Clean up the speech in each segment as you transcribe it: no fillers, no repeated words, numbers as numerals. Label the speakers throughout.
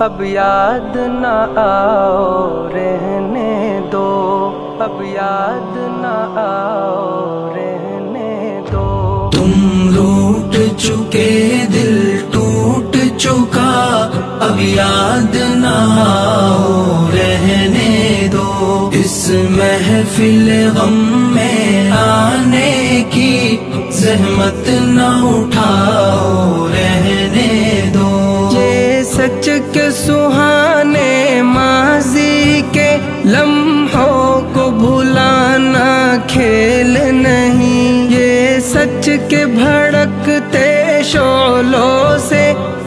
Speaker 1: اب یاد نہ آؤ رہنے دو، اب یاد نہ آؤ رہنے دو۔
Speaker 2: تم روٹ چکے دل ٹوٹ چکا، اب یاد نہ آؤ رہنے دو۔ اس محفل غم میں آنے کی زحمت نہ اٹھاؤ رہنے دو۔
Speaker 1: یہ سچ کے سہانے ماضی کے لمحوں کو بھلانا کھیل نہیں، یہ سچ کے بھڑکتے شعلوں سے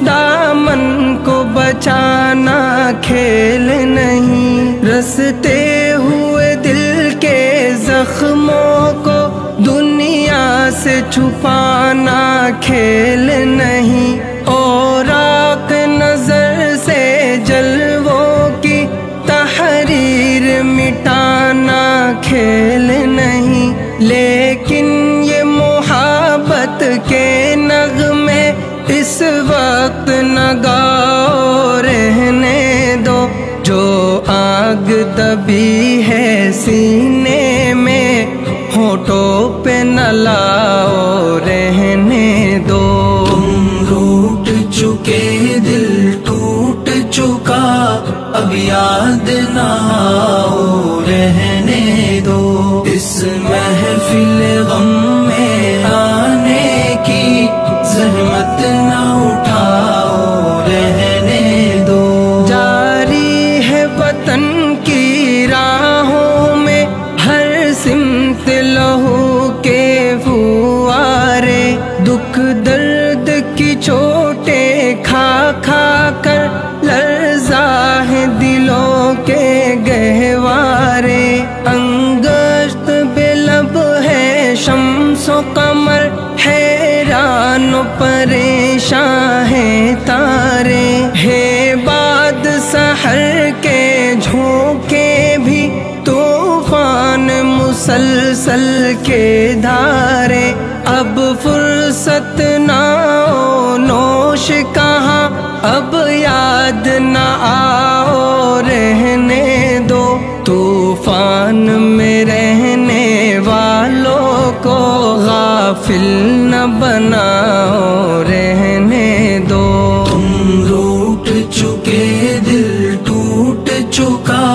Speaker 1: دامن کو بچانا کھیل نہیں۔ رستے ہوئے دل کے زخموں کو دنیا سے چھپانا کھیل نہیں، اور آنکھ نظر سے جلووں کی تحریر مٹانا کھیل نہیں۔ لیکن یہ محبت کے نغمے اس وقت نہ گاؤ رہنے دو، جو آگ دبی ہے سینے میں ہونٹوں پہ نہ لاؤ رہنے دو۔
Speaker 2: تم روٹ چکے دل ٹوٹ چکا، اب یاد نہ آؤ رہنے دو۔ اس محفل غم میں آنے کی زحمت نہ اٹھاؤ رہنے دو۔
Speaker 1: جاری ہے وطن کی راہوں میں ہر سمت لہو کے فوارے، دکھ درد کی چوٹیں کھا کھا کر لرزا ہے دلوں کے گہوارے۔ انگشت بے لب ہے شمس و قمر، حیران و پریشان ہے تارے، ہے باد سحر کے جھونکے بھی طوفان مسلسل کے دھارے۔ اب فرصت نہ نوش کہاں، اب یاد نہ آؤ رہنے دو۔ طوفان میں رہنے والوں کو غافل نہ بناؤ رہنے دو۔
Speaker 2: تم روٹ چکے دل ٹوٹ چکا،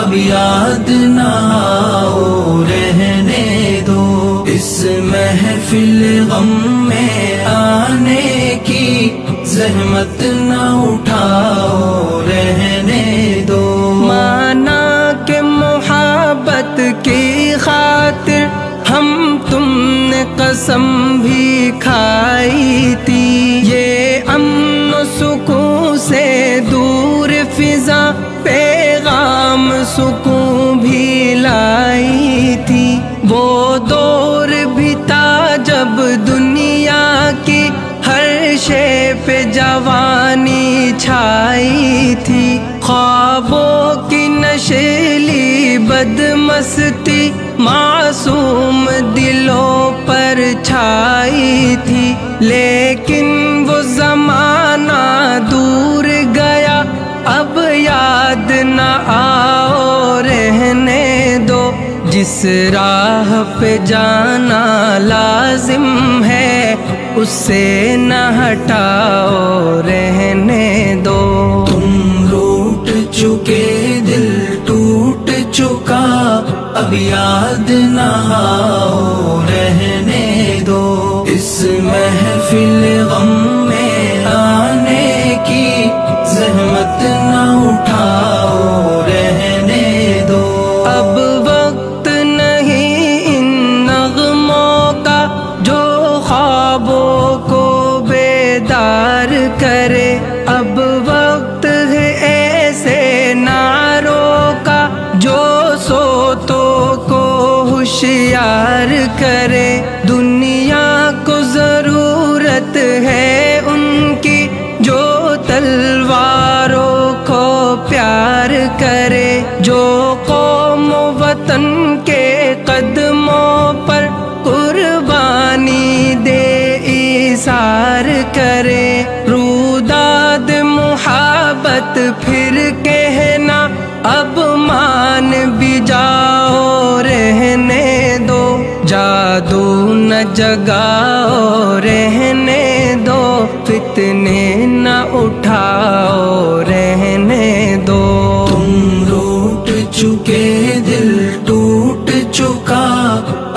Speaker 2: اب یاد نہ آؤ رہنے دو۔ اس محفل غم میں آنے کی زحمت نہ اٹھاؤ رہنے دو۔
Speaker 1: مانا کہ محبت کی خاطر ہم تم نے قسم بھی کھائی تھی، یہ امن و سکون سے دور فضا پیغام سکون بھی لائی تھی۔ وہ دور بھی تھا جب دنیا کی ہر شے پہ جوانی چھائی تھی، خوابوں کی نشیلی بدمستی معصوم دلوں پر چھائی تھی۔ لیکن وہ زمانہ دور گیا، اب یاد نہ آؤ رہنے دو۔ جس راہ پہ جانا لازم ہے اس سے نہ ہٹاؤ رہنے دو۔
Speaker 2: تم روٹ چکے دل ٹوٹ چکا، اب یاد نہ آؤ رہنے دو۔ اس محفل غم میں آنے کی زحمت نہ اٹھاؤ رہنے دو۔
Speaker 1: اب وقت نہیں ان نغموں کا جو خوابوں کو بیدار کرے، اب وقت ہے ایسے نعروں کا جو سوتوں کو ہوشیار کرے۔ دنیا کو ضرورت ہے ان کی جو تلواروں کو پیار کرے، جو قوم و وطن کے قدموں پر قربانی دے ایثار کرے۔ روداد محبت اب مان بھی جاؤ رہنے دو، جادو نہ جگاؤ رہنے دو، فتنے نہ اٹھاؤ رہنے دو۔
Speaker 2: تم روٹ چکے دل ٹوٹ چکا،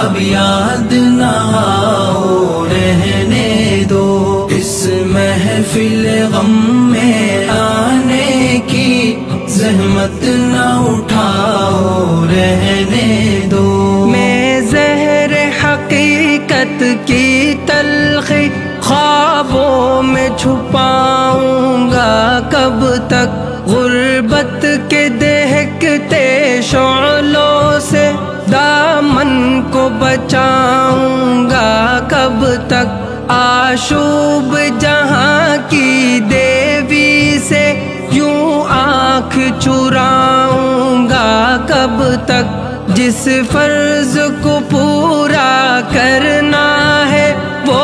Speaker 2: اب یاد نہ آؤ رہنے دو، اس محفل غم میں آنے کی زحمت نہ اٹھاؤ رہنے دو۔
Speaker 1: میں زہر حقیقت کی تلخی خوابوں میں چھپاؤں گا کب تک، غربت کے دہکتے شعلوں سے دامن کو بچاؤں گا کب تک، آشوب جہاں کی دیوی سے یوں آنکھ چراؤں گا کب تک، جس فرض کو پورا کرنا ہے وہ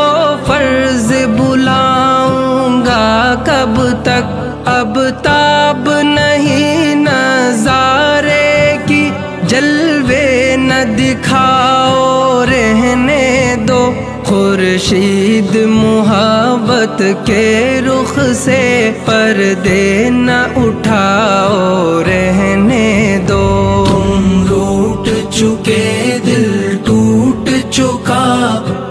Speaker 1: فرض بلاؤں گا کب تک، اب تاب نہیں نظارے کی جلوے نہ دکھاؤ رہنے دو، خورشید محبت کے رخ سے پردے نہ اٹھاؤ رہنے دو۔
Speaker 2: تم روٹ چکے دل ٹوٹ چکا،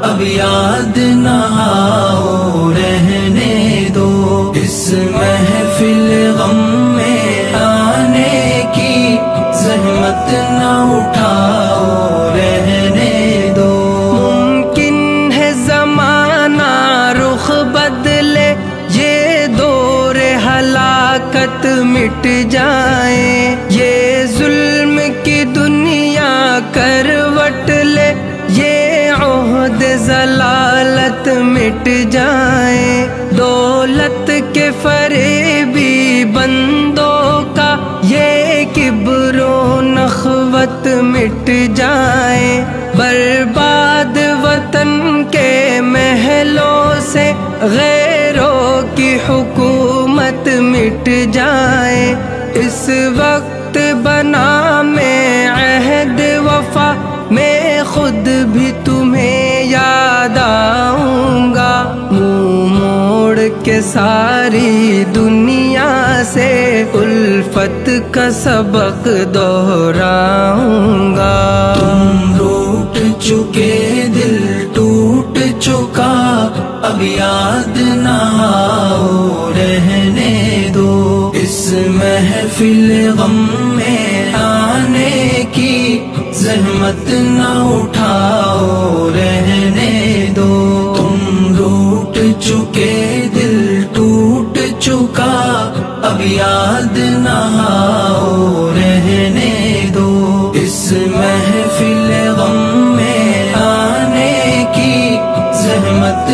Speaker 2: اب یاد نہ آؤ رہنے دو، اس محفل غم میں آنے کی زحمت نہ اٹھاؤ رہنے دو۔
Speaker 1: ممکن ہے زمانہ رخ بدلے، یہ دور ہلاکت مٹ جائے، یہ ظلم کی دنیا کروٹ لے، یہ عہد ضلالت مٹ جائے، دولت کے فریبی بندوں کا یہ کبر و نخوت مٹ جائے، برباد وطن کے محلوں سے غیروں کی حکومت مٹ جائے، اس وقت بنا میں عہد وفا، میں خود بھی تمہیں یاد آؤں گا، منہ موڑ کے ساری دنیا سے الفت کا سبق دہراؤں گا۔
Speaker 2: تم روٹ چکے دل ٹوٹ چکا، اب یاد نہ آؤ رہنے دو، اس محفل غم میں آنے کی زحمت نہ اٹھاؤ رہنے دو۔ تم روٹ چکے دل ٹوٹ چکا، اب یاد نہ آؤ رہنے دو، اس محفل غم میں آنے کی زحمت